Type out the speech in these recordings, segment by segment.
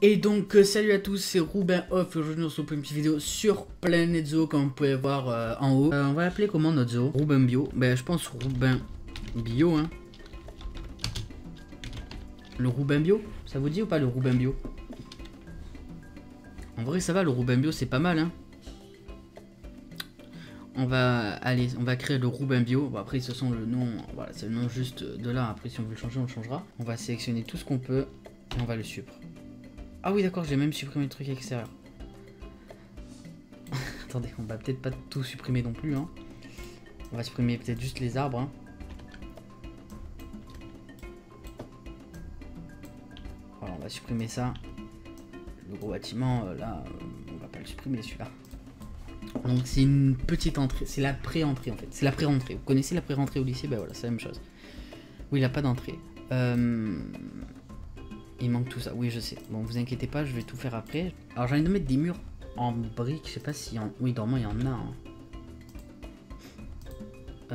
Et donc salut à tous, c'est Rouben Off. Aujourd'hui on se retrouve pour une petite vidéo sur Planet Zoo, comme vous pouvez voir en haut. On va l'appeler comment notre zoo? Rouben Bio. Ben je pense Rouben Bio hein. Le Rouben Bio, ça vous dit ou pas le Rouben Bio? En vrai ça va, le Rouben Bio c'est pas mal hein. On va créer le Rouben Bio. Bon, après ce sont le nom, voilà, c'est le nom juste de là. Après si on veut le changer on le changera. On va sélectionner tout ce qu'on peut et on va le supprimer. Ah oui d'accord, j'ai même supprimé le truc extérieur. Attendez, on va peut-être pas tout supprimer non plus hein. On va supprimer peut-être juste les arbres hein. Voilà, on va supprimer ça. Le gros bâtiment là, on va pas le supprimer celui-là. Donc c'est une petite entrée, c'est la pré-entrée en fait. C'est la pré-rentrée. Vous connaissez la pré-rentrée au lycée? Bah voilà, c'est la même chose. Oui, il n'a pas d'entrée. Il manque tout ça, oui je sais. Bon, vous inquiétez pas, je vais tout faire après. Alors j'ai envie de mettre des murs en briques, je sais pas si... Oui, normalement il y en a.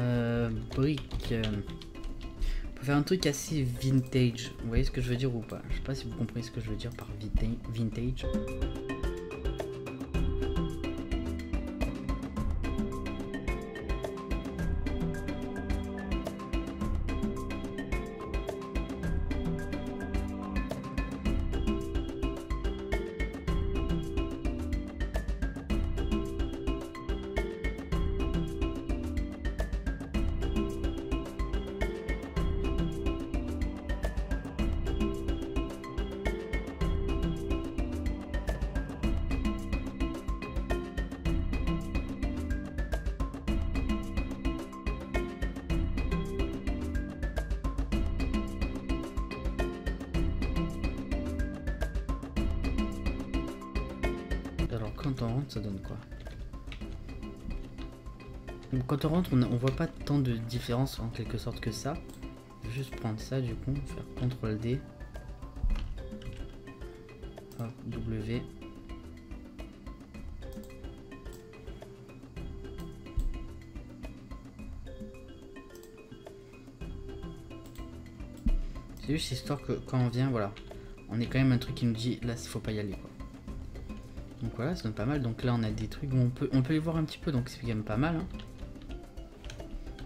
Hein. Briques... On peut faire un truc assez vintage. Vous voyez ce que je veux dire ou pas? Je sais pas si vous comprenez ce que je veux dire par vintage. Alors quand on rentre ça donne quoi? Donc, quand on rentre on voit pas tant de différence en quelque sorte que ça. Je vais juste prendre ça du coup, faire CTRL D. Hop, W. C'est juste histoire que quand on vient, voilà, on est quand même un truc qui nous dit là il faut pas y aller quoi. Donc voilà, ça donne pas mal. Donc là on a des trucs où on peut les voir un petit peu, donc c'est quand même pas mal hein.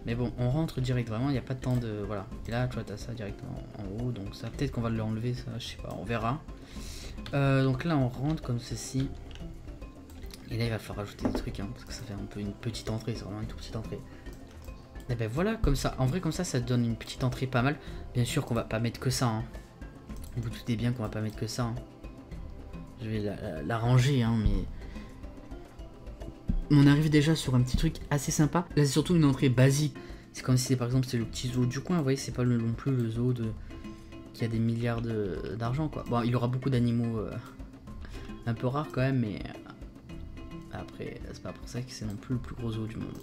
Mais bon, on rentre direct, vraiment, il n'y a pas de temps de... Voilà. Et là, tu vois, t'as ça directement en haut, donc ça, peut-être qu'on va l'enlever, ça, je sais pas, on verra. Donc là, on rentre comme ceci. Et là, il va falloir rajouter des trucs, hein, parce que ça fait un peu une petite entrée, c'est vraiment une toute petite entrée. Et ben voilà, comme ça, en vrai, comme ça donne une petite entrée pas mal. Bien sûr qu'on va pas mettre que ça, hein. Vous doutez bien qu'on va pas mettre que ça, hein. Je vais la ranger, hein, mais... On arrive déjà sur un petit truc assez sympa. Là c'est surtout une entrée basique. C'est comme si par exemple c'est le petit zoo du coin. Vous voyez, c'est pas non plus le zoo qui a des milliards d'argent quoi. Bon, il y aura beaucoup d'animaux un peu rares quand même, mais après c'est pas pour ça que c'est non plus le plus gros zoo du monde.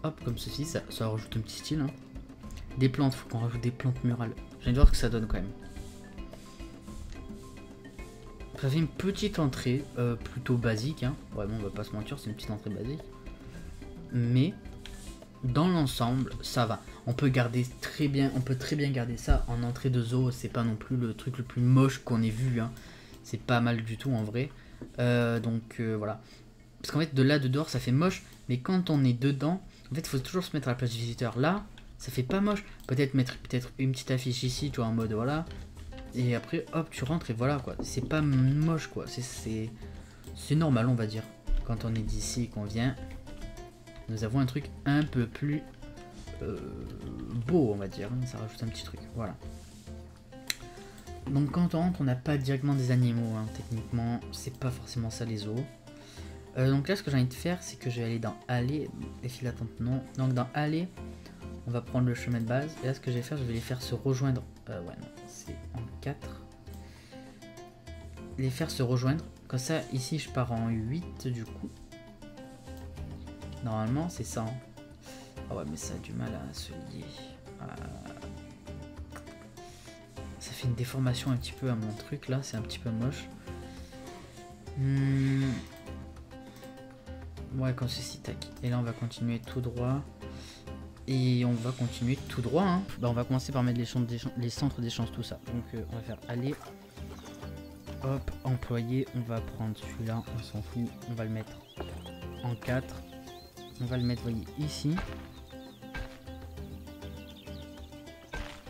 Hop, comme ceci, ça rajoute un petit style hein. Des plantes, faut qu'on rajoute des plantes murales. J'ai envie de voir ce que ça donne quand même. Ça fait une petite entrée plutôt basique hein. Vraiment on va pas se mentir, c'est une petite entrée basique. Mais dans l'ensemble ça va. On peut très bien garder ça en entrée de zoo. C'est pas non plus le truc le plus moche qu'on ait vu hein. C'est pas mal du tout en vrai. Voilà. Parce qu'en fait de là de dehors ça fait moche. Mais quand on est dedans, en fait il faut toujours se mettre à la place du visiteur. Là ça fait pas moche. Peut-être mettre une petite affiche ici, tu vois, en mode voilà. Et après hop tu rentres et voilà quoi, c'est pas moche quoi, c'est normal on va dire. Quand on est d'ici et qu'on vient, nous avons un truc un peu plus beau on va dire, ça rajoute un petit truc, voilà. Donc quand on rentre on n'a pas directement des animaux hein. Techniquement c'est pas forcément ça les zoos. Donc là ce que j'ai envie de faire c'est que je vais aller dans aller, les files d'attente non, donc dans aller on va prendre le chemin de base et là ce que je vais faire je vais les faire se rejoindre, ouais non c'est en 4, les faire se rejoindre, comme ça ici je pars en 8 du coup, normalement c'est ça hein. Ah ouais mais ça a du mal à se lier, ça fait une déformation un petit peu à mon truc là, c'est un petit peu moche. Ouais comme ceci, tac, et là on va continuer tout droit. Et on va continuer tout droit. Hein. Bah, on va commencer par mettre les centres d'échange, tout ça. Donc on va faire aller. hop, employé, on va prendre celui-là, on s'en fout, on va le mettre en 4. On va le mettre, voyez, ici.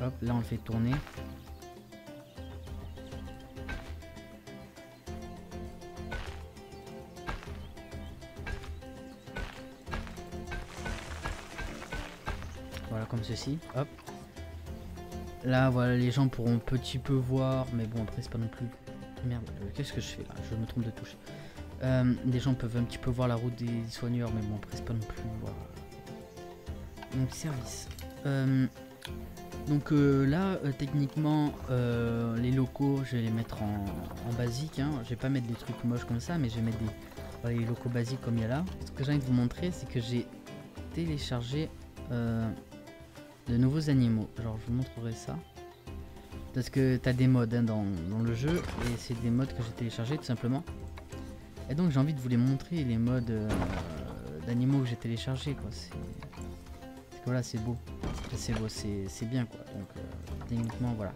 Hop, là on le fait tourner. Voilà, comme ceci, hop. Là, voilà, les gens pourront un petit peu voir, mais bon, après, c'est pas non plus... Merde, qu'est-ce que je fais là? Je me trompe de touche. Les gens peuvent un petit peu voir la route des soigneurs, mais bon, après, c'est pas non plus... Voilà. Donc, service. Là, techniquement, les locaux, je vais les mettre en basique. Hein. Je vais pas mettre des trucs moches comme ça, mais je vais mettre voilà, les locaux basiques comme il y a là. Ce que j'ai envie de vous montrer, c'est que j'ai téléchargé... de nouveaux animaux. Alors je vous montrerai ça parce que tu as des modes hein, dans le jeu et c'est des modes que j'ai téléchargés tout simplement, et donc j'ai envie de vous les montrer, les modes d'animaux que j'ai téléchargés quoi. C'est que voilà, c'est beau, c'est bien quoi. Donc techniquement voilà.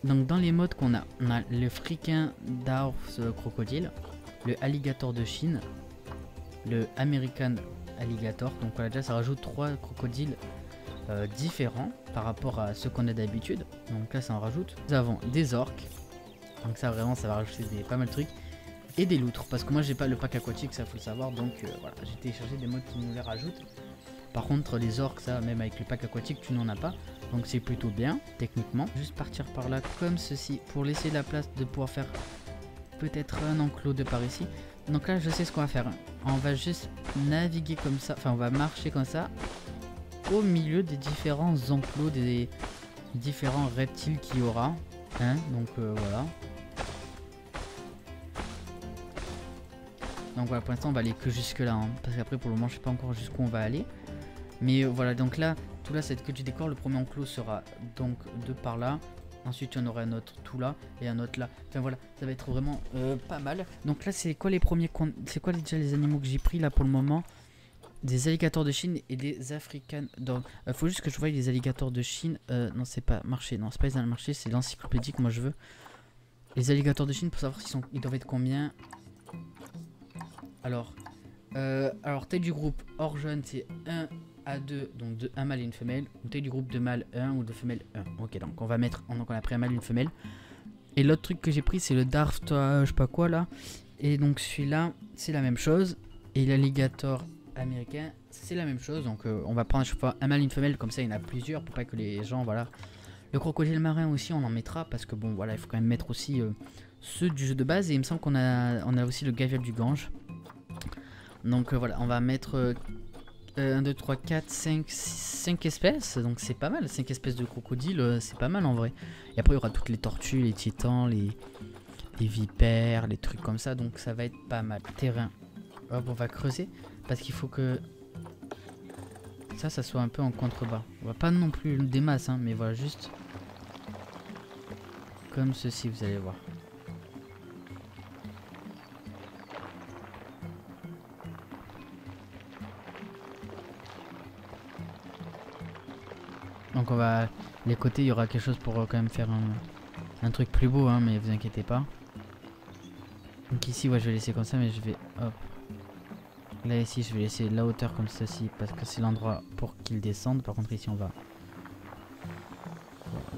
Donc dans les modes qu'on a, on a le fricain d'Aars crocodile, le alligator de Chine, le American alligator. Donc voilà, déjà ça rajoute 3 crocodiles différents par rapport à ce qu'on a d'habitude. Donc là ça en rajoute. Nous avons des orques. Donc ça vraiment ça va rajouter pas mal de trucs. Et des loutres. Parce que moi j'ai pas le pack aquatique, ça faut le savoir. Donc voilà, j'ai téléchargé des modes qui nous les rajoutent. Par contre les orques, ça même avec le pack aquatique tu n'en as pas. Donc c'est plutôt bien techniquement. Juste partir par là comme ceci pour laisser la place de pouvoir faire peut-être un enclos de par ici. Donc là je sais ce qu'on va faire. On va juste naviguer comme ça. Enfin on va marcher comme ça au milieu des différents enclos, des différents reptiles qu'il y aura. Hein, donc voilà. Donc voilà, pour l'instant on va aller que jusque là. Hein, parce qu'après pour le moment je sais pas encore jusqu'où on va aller. Mais voilà, donc là, tout là c'est que du décor. Le premier enclos sera donc de par là. Ensuite il y en aura un autre tout là et un autre là. Enfin voilà, ça va être vraiment pas mal. Donc là c'est quoi les premiers... C'est quoi déjà les animaux que j'ai pris là pour le moment? Des alligators de Chine et des African dogs. Faut juste que je voie les alligators de Chine. Non, c'est pas marché. Non, c'est pas les dans le marché, c'est l'encyclopédie que moi je veux. Les alligators de Chine pour savoir ils doivent être combien. Alors, taille du groupe hors jeune, c'est 1 à 2, donc de 1 mâle et une femelle. Ou taille du groupe de mâle 1 ou de femelle 1. Ok, donc on va mettre. Donc on a pris un mâle et une femelle. Et l'autre truc que j'ai pris, c'est le Darf, je sais pas quoi là. Et donc celui-là, c'est la même chose. Et l'alligator américain, c'est la même chose. Donc on va prendre à chaque fois un mâle et une femelle, comme ça il y en a plusieurs pour pas que les gens, voilà. Le crocodile marin aussi on en mettra parce que bon voilà, il faut quand même mettre aussi ceux du jeu de base. Et il me semble qu'on a aussi le gavial du Gange. Donc voilà, on va mettre 1, 2, 3, 4, 5, 5 espèces. Donc c'est pas mal, 5 espèces de crocodiles, c'est pas mal en vrai. Et après il y aura toutes les tortues, les titans, les vipères, les trucs comme ça. Donc ça va être pas mal. Terrain, hop, on va creuser. Parce qu'il faut que ça soit un peu en contrebas. On va pas non plus des masses, hein, mais voilà, juste comme ceci, vous allez voir. Donc on va... Les côtés, il y aura quelque chose pour quand même faire un truc plus beau, hein, mais vous inquiétez pas. Donc ici, ouais, je vais laisser comme ça, mais je vais... Hop. Là ici je vais laisser la hauteur comme ceci parce que c'est l'endroit pour qu'ils descendent. Par contre ici on va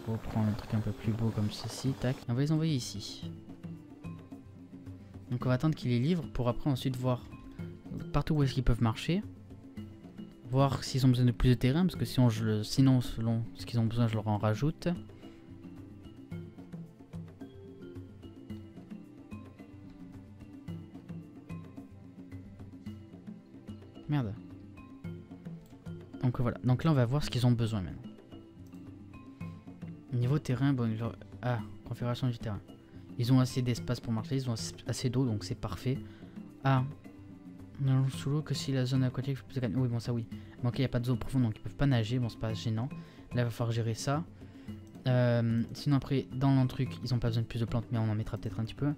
reprendre un truc un peu plus beau comme ceci. Tac. On va les envoyer ici. Donc on va attendre qu'ils les livrent pour après ensuite voir partout où est-ce qu'ils peuvent marcher. Voir s'ils ont besoin de plus de terrain parce que sinon selon ce qu'ils ont besoin je leur en rajoute. Merde. Donc voilà, donc là on va voir ce qu'ils ont besoin maintenant. Niveau terrain, bon, genre... Ah, configuration du terrain. Ils ont assez d'espace pour marcher, ils ont assez d'eau, donc c'est parfait. Ah, non, sous l'eau que si la zone aquatique... Oui, bon ça oui. Mais ok, il n'y a pas de zone profonde, donc ils peuvent pas nager, bon c'est pas gênant. Là il va falloir gérer ça. Sinon après, dans le truc, ils ont pas besoin de plus de plantes, mais on en mettra peut-être un petit peu.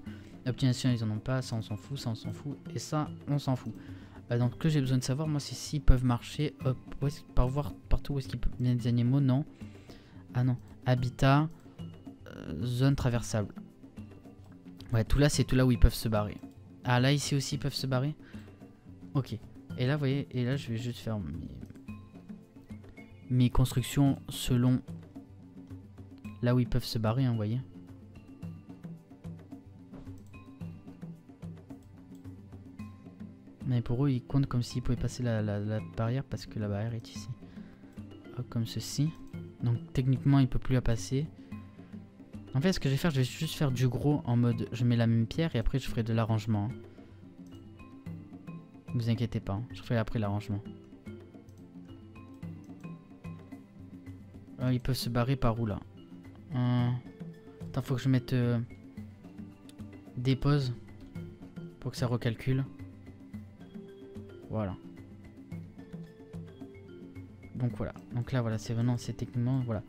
Optimisation, ils en ont pas, ça on s'en fout, ça on s'en fout. Et ça, on s'en fout. Donc ce que j'ai besoin de savoir moi c'est s'ils peuvent marcher par voir partout où est-ce qu'ils peuvent venir des animaux. Non. Ah non. Habitat, zone traversable. Ouais, tout là, c'est tout là où ils peuvent se barrer. Ah, là, ici aussi, ils peuvent se barrer. Ok. Et là, vous voyez, et là, je vais juste faire mes constructions selon là où ils peuvent se barrer, hein, vous voyez. Mais pour eux, ils comptent comme s'ils pouvaient passer la barrière parce que la barrière est ici. Hop, comme ceci. Donc techniquement, il ne peut plus la passer. En fait, ce que je vais faire, je vais juste faire du gros en mode je mets la même pierre et après je ferai de l'arrangement. Ne vous inquiétez pas, hein, je ferai après l'arrangement. Ils peuvent se barrer par où là? Attends, faut que je mette des pauses pour que ça recalcule. Voilà. Donc voilà. Donc là voilà, c'est vraiment, c'est techniquement, voilà.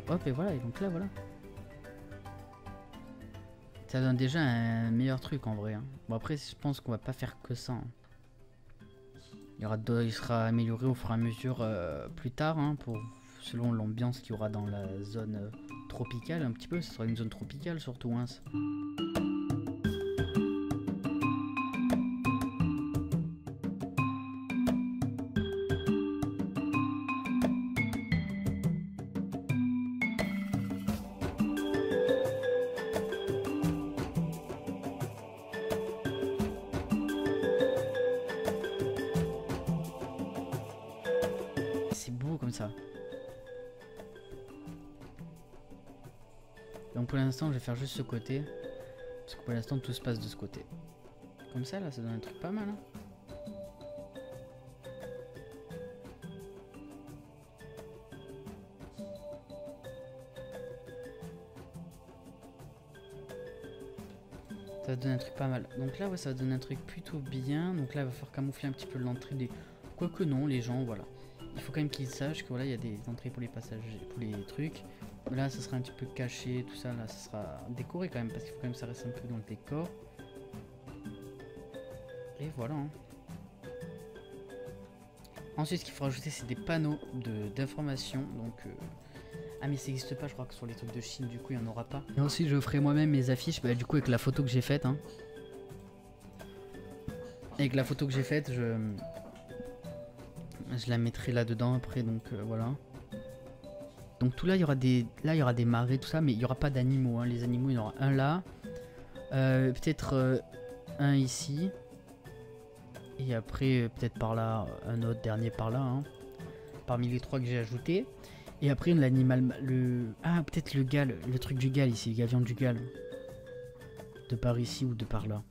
Hop, et voilà, et donc là, voilà. Ça donne déjà un meilleur truc en vrai. Hein. Bon, après, je pense qu'on va pas faire que ça. Hein. Il sera amélioré au fur et à mesure plus tard, hein, selon l'ambiance qu'il y aura dans la zone tropicale, un petit peu. Ce sera une zone tropicale surtout. Hein. C'est beau comme ça. Donc pour l'instant je vais faire juste ce côté. Parce que pour l'instant tout se passe de ce côté. Comme ça là, ça donne un truc pas mal hein. Ça va donner un truc pas mal. Donc là ouais, ça va donner un truc plutôt bien. Donc là il va falloir camoufler un petit peu l'entrée des... Quoique non, les gens, voilà. Il faut quand même qu'ils sachent que voilà, il y a des entrées pour les passagers, pour les trucs. Là, ça sera un petit peu caché, tout ça, là, ça sera décoré quand même, parce qu'il faut quand même que ça reste un peu dans le décor. Et voilà. Hein. Ensuite, ce qu'il faut rajouter, c'est des panneaux d'information. Donc, ah, mais ça n'existe pas, je crois que sur les trucs de Chine, du coup, il n'y en aura pas. Et ensuite, je ferai moi-même mes affiches, bah, du coup, avec la photo que j'ai faite. Hein. Avec la photo que j'ai faite, je la mettrai là-dedans après, donc voilà. Donc tout là, il y aura des marais, tout ça, mais il n'y aura pas d'animaux. Hein. Les animaux, il y en aura un là. Peut-être un ici. Et après, peut-être par là, un autre dernier par là. Hein. Parmi les 3 que j'ai ajoutés. Et après, l'animal... Ah, peut-être le gale, le truc du gale ici, le gavion du gale. De par ici ou de par là.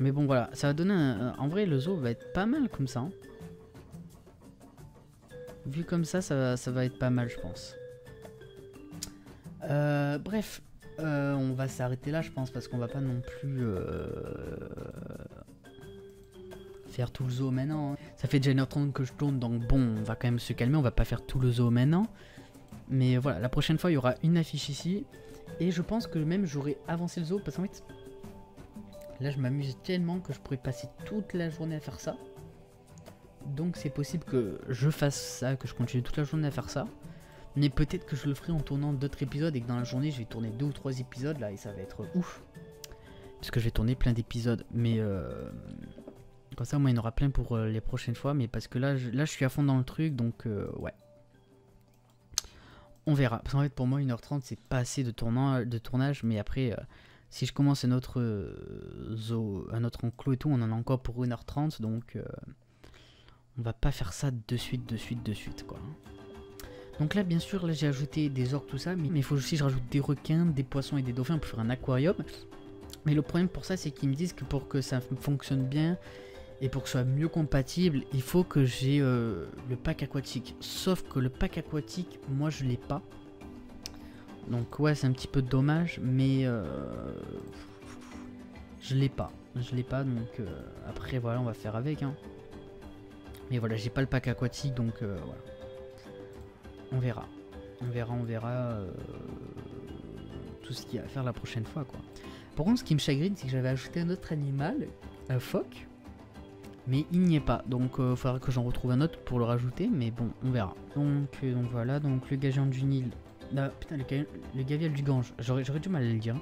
Mais bon, voilà. Ça va donner en vrai, le zoo va être pas mal comme ça. Hein. Vu comme ça va être pas mal, je pense. Bref, on va s'arrêter là, je pense, parce qu'on va pas non plus faire tout le zoo maintenant. Hein. Ça fait déjà 1h30 que je tourne, donc bon, on va quand même se calmer, on va pas faire tout le zoo maintenant. Mais voilà, la prochaine fois, il y aura une affiche ici. Et je pense que même j'aurai avancé le zoo, parce qu'en fait, là, je m'amuse tellement que je pourrais passer toute la journée à faire ça. Donc c'est possible que je fasse ça, que je continue toute la journée à faire ça. Mais peut-être que je le ferai en tournant d'autres épisodes et que dans la journée je vais tourner 2 ou 3 épisodes là et ça va être ouf. Parce que je vais tourner plein d'épisodes. Mais comme ça au moins il y en aura plein pour les prochaines fois. Mais parce que là je suis à fond dans le truc donc ouais. On verra. Parce qu'en fait pour moi 1h30 c'est pas assez de tournage. Mais après si je commence un autre enclos et tout on en a encore pour 1h30 donc... on va pas faire ça de suite quoi. Donc là bien sûr là j'ai ajouté des orques tout ça, mais il faut aussi que je rajoute des requins, des poissons et des dauphins pour faire un aquarium. Mais le problème pour ça c'est qu'ils me disent que pour que ça fonctionne bien et pour que ce soit mieux compatible, il faut que j'ai le pack aquatique. Sauf que le pack aquatique, moi je l'ai pas. Donc ouais c'est un petit peu dommage, mais je l'ai pas. Donc après voilà on va faire avec hein. Mais voilà, j'ai pas le pack aquatique donc voilà. On verra tout ce qu'il y a à faire la prochaine fois quoi. Par contre, ce qui me chagrine, c'est que j'avais ajouté un autre animal, un phoque, mais il n'y est pas. Donc il faudra que j'en retrouve un autre pour le rajouter, mais bon, on verra. Donc voilà, donc le gavial du Nil. Ah, putain, le gavial du Gange, j'aurais du mal à le dire.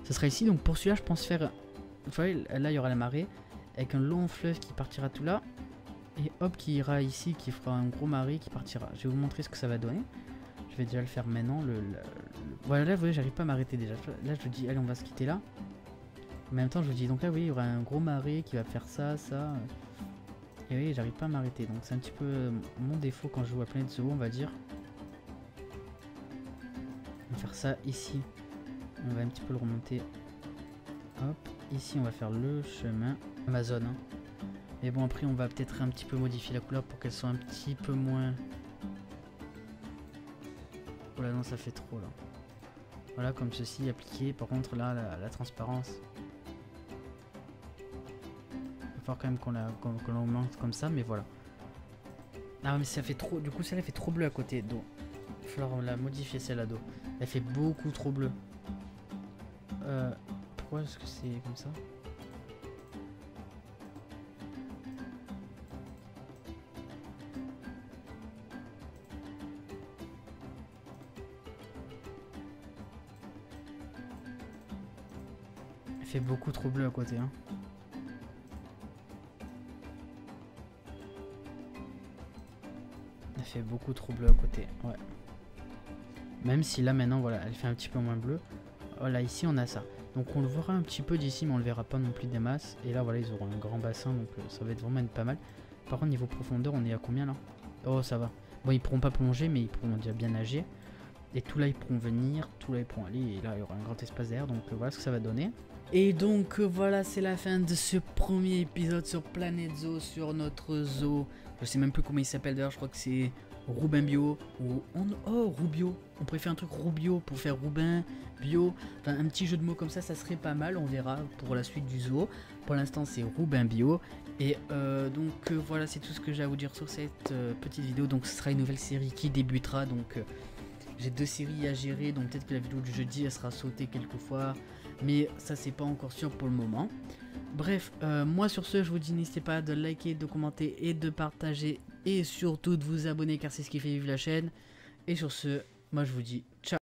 Ce sera ici, donc pour celui-là, je pense faire. Vous voyez, là il y aura la marée, avec un long fleuve qui partira tout là. Et hop, qui ira ici, qui fera un gros marais qui partira. Je vais vous montrer ce que ça va donner. Je vais déjà le faire maintenant. Voilà, là, vous voyez, j'arrive pas à m'arrêter déjà. Là, je dis, allez, on va se quitter là. En même temps, je dis, donc là, vous voyez, il y aura un gros marais qui va faire ça, ça. Et oui, j'arrive pas à m'arrêter. Donc, c'est un petit peu mon défaut quand je joue à Planet Zoo, on va dire. On va faire ça ici. On va un petit peu le remonter. Hop, ici, on va faire le chemin Amazon. Hein. Mais bon après on va peut-être un petit peu modifier la couleur pour qu'elle soit un petit peu moins... Oh là non ça fait trop là. Voilà comme ceci appliqué. Par contre là la transparence. Il va falloir quand même qu'on l'augmente comme ça mais voilà. Ah mais ça fait trop... Du coup celle-là fait trop bleu à côté. Donc il va falloir la modifier celle-là d'eau. Elle fait beaucoup trop bleu. Pourquoi est-ce que c'est comme ça ? Fait beaucoup trop bleu à côté hein. Elle fait beaucoup trop bleu à côté, ouais. Même si là maintenant voilà, elle fait un petit peu moins bleu. Voilà, ici on a ça. Donc on le verra un petit peu d'ici, mais on le verra pas non plus des masses. Et là voilà, ils auront un grand bassin, donc ça va être vraiment pas mal. Par contre niveau profondeur, on est à combien là? Oh ça va. Bon ils pourront pas plonger, mais ils pourront déjà bien nager. Et tout là ils pourront venir, tout là ils pourront aller, et là il y aura un grand espace derrière, donc voilà ce que ça va donner. Et donc voilà, c'est la fin de ce premier épisode sur Planète Zoo, sur notre zoo. Je sais même plus comment il s'appelle d'ailleurs, je crois que c'est Rouben Bio ou oh Roubio. On pourrait faire un truc Roubio pour faire Rouben Bio. Enfin un petit jeu de mots comme ça serait pas mal, on verra pour la suite du zoo. Pour l'instant c'est Rouben Bio. Et donc voilà, c'est tout ce que j'ai à vous dire sur cette petite vidéo. Donc ce sera une nouvelle série qui débutera, donc j'ai 2 séries à gérer, donc peut-être que la vidéo du jeudi elle sera sautée quelquefois, mais ça c'est pas encore sûr pour le moment. Bref, moi sur ce je vous dis n'hésitez pas de liker, de commenter et de partager, et surtout de vous abonner car c'est ce qui fait vivre la chaîne. Et sur ce, moi je vous dis ciao.